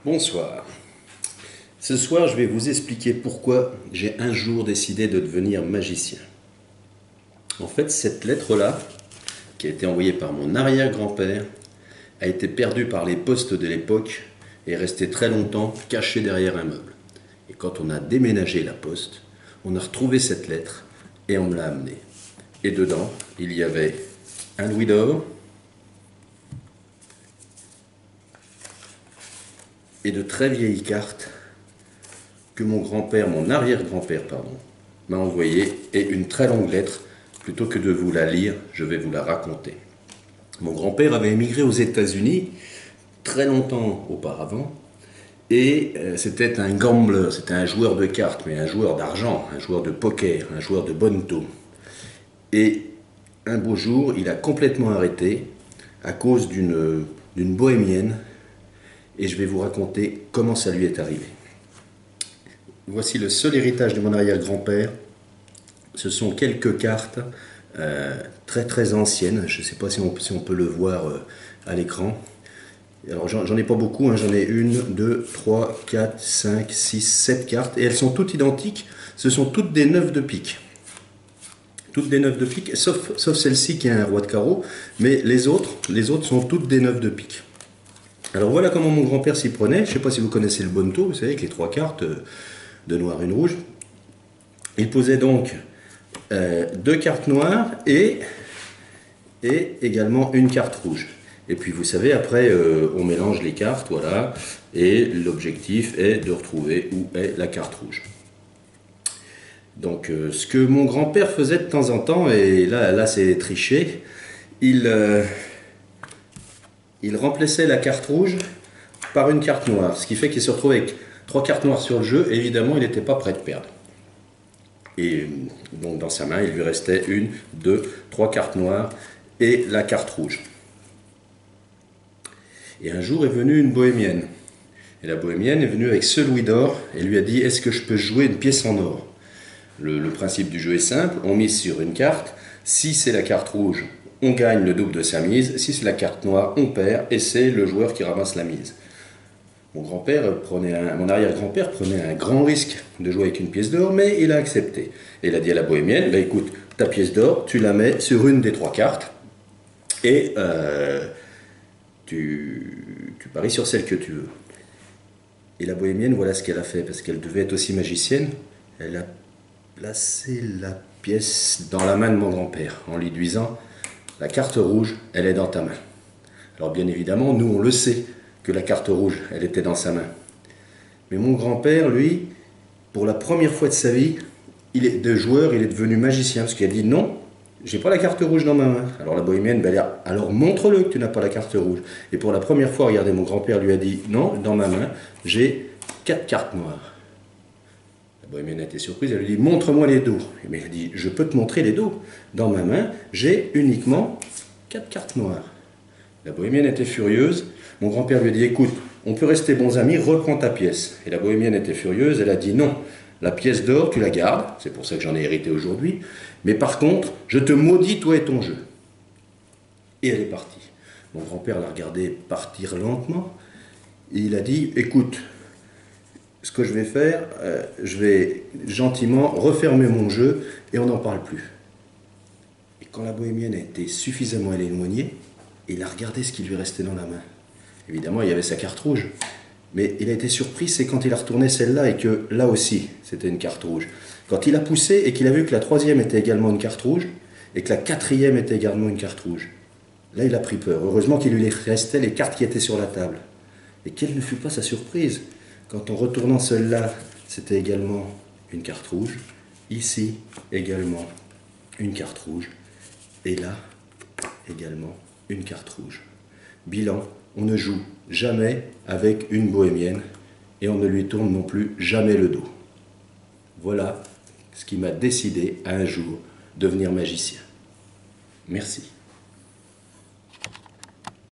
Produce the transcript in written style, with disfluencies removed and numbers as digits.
Bonsoir. Ce soir, je vais vous expliquer pourquoi j'ai un jour décidé de devenir magicien. En fait, cette lettre-là, qui a été envoyée par mon arrière-grand-père, a été perdue par les postes de l'époque et est restée très longtemps cachée derrière un meuble. Et quand on a déménagé la poste, on a retrouvé cette lettre et on me l'a amenée. Et dedans, il y avait un louis d'or et de très vieilles cartes que mon arrière-grand-père, m'a envoyé, et une très longue lettre. Plutôt que de vous la lire, je vais vous la raconter. Mon grand-père avait émigré aux États-Unis très longtemps auparavant, et c'était un gambler, c'était un joueur de cartes, mais un joueur d'argent, un joueur de poker, un joueur de bonneto. Et un beau jour, il a complètement arrêté à cause d'une bohémienne, et je vais vous raconter comment ça lui est arrivé. Voici le seul héritage de mon arrière-grand-père. Ce sont quelques cartes très très anciennes. Je ne sais pas si on peut le voir à l'écran. Alors j'en ai pas beaucoup, hein. J'en ai 1, 2, 3, 4, 5, 6, 7 cartes. Et elles sont toutes identiques. Ce sont toutes des 9 de pique. Toutes des 9 de pique, sauf celle-ci qui a un roi de carreau. Mais les autres sont toutes des 9 de pique. Alors voilà comment mon grand-père s'y prenait. Je ne sais pas si vous connaissez le bonneto, vous savez, avec les 3 cartes de noir, une rouge. Il posait donc 2 cartes noires et également une carte rouge. Et puis vous savez, après on mélange les cartes, voilà, et l'objectif est de retrouver où est la carte rouge. Donc ce que mon grand-père faisait de temps en temps, et là c'est triché, il remplaçait la carte rouge par une carte noire, ce qui fait qu'il se retrouvait avec 3 cartes noires sur le jeu, et évidemment il n'était pas prêt de perdre. Et donc dans sa main, il lui restait 1, 2, 3 cartes noires et la carte rouge. Et un jour est venue une bohémienne. Et la bohémienne est venue avec ce louis d'or et lui a dit: est-ce que je peux jouer une pièce en or? Le principe du jeu est simple, on mise sur une carte. Si c'est la carte rouge, on gagne le double de sa mise. Si c'est la carte noire, on perd et c'est le joueur qui ramasse la mise. Mon arrière-grand-père prenait un grand risque de jouer avec une pièce d'or, mais il a accepté. Et il a dit à la bohémienne: bah, écoute, ta pièce d'or, tu la mets sur une des 3 cartes, et tu paries sur celle que tu veux. Et la bohémienne, voilà ce qu'elle a fait, parce qu'elle devait être aussi magicienne. Elle a placé la pièce dans la main de mon grand-père, en lui disant: la carte rouge, elle est dans ta main. Alors bien évidemment, nous on le sait, que la carte rouge, elle était dans sa main. Mais mon grand-père, lui, pour la première fois de sa vie, il est devenu magicien, parce qu'il a dit: non, j'ai pas la carte rouge dans ma main. Alors la bohémienne, alors montre-le que tu n'as pas la carte rouge. Et pour la première fois, regardez, mon grand-père lui a dit: non, dans ma main, j'ai 4 cartes noires. La bohémienne a été surprise, elle lui dit: montre-moi les dos. Mais il a dit: je peux te montrer les dos. Dans ma main, j'ai uniquement 4 cartes noires. La bohémienne était furieuse. Mon grand-père lui a dit: écoute, on peut rester bons amis, reprends ta pièce. Et la bohémienne était furieuse, elle a dit: non, la pièce d'or, tu la gardes, c'est pour ça que j'en ai hérité aujourd'hui, mais par contre, je te maudis, toi et ton jeu. Et elle est partie. Mon grand-père l'a regardé partir lentement, et il a dit: écoute, ce que je vais faire, je vais gentiment refermer mon jeu, et on n'en parle plus. Et quand la bohémienne a été suffisamment éloignée, il a regardé ce qui lui restait dans la main. Évidemment, il y avait sa carte rouge. Mais il a été surpris, c'est quand il a retourné celle-là et que là aussi, c'était une carte rouge. Quand il a poussé et qu'il a vu que la 3e était également une carte rouge et que la 4e était également une carte rouge. Là, il a pris peur. Heureusement qu'il lui restait les cartes qui étaient sur la table. Et quelle ne fut pas sa surprise quand, en retournant celle-là, c'était également une carte rouge. Ici, également, une carte rouge. Et là, également, une carte rouge. Bilan: on ne joue jamais avec une bohémienne et on ne lui tourne non plus jamais le dos. Voilà ce qui m'a décidé à un jour devenir magicien. Merci.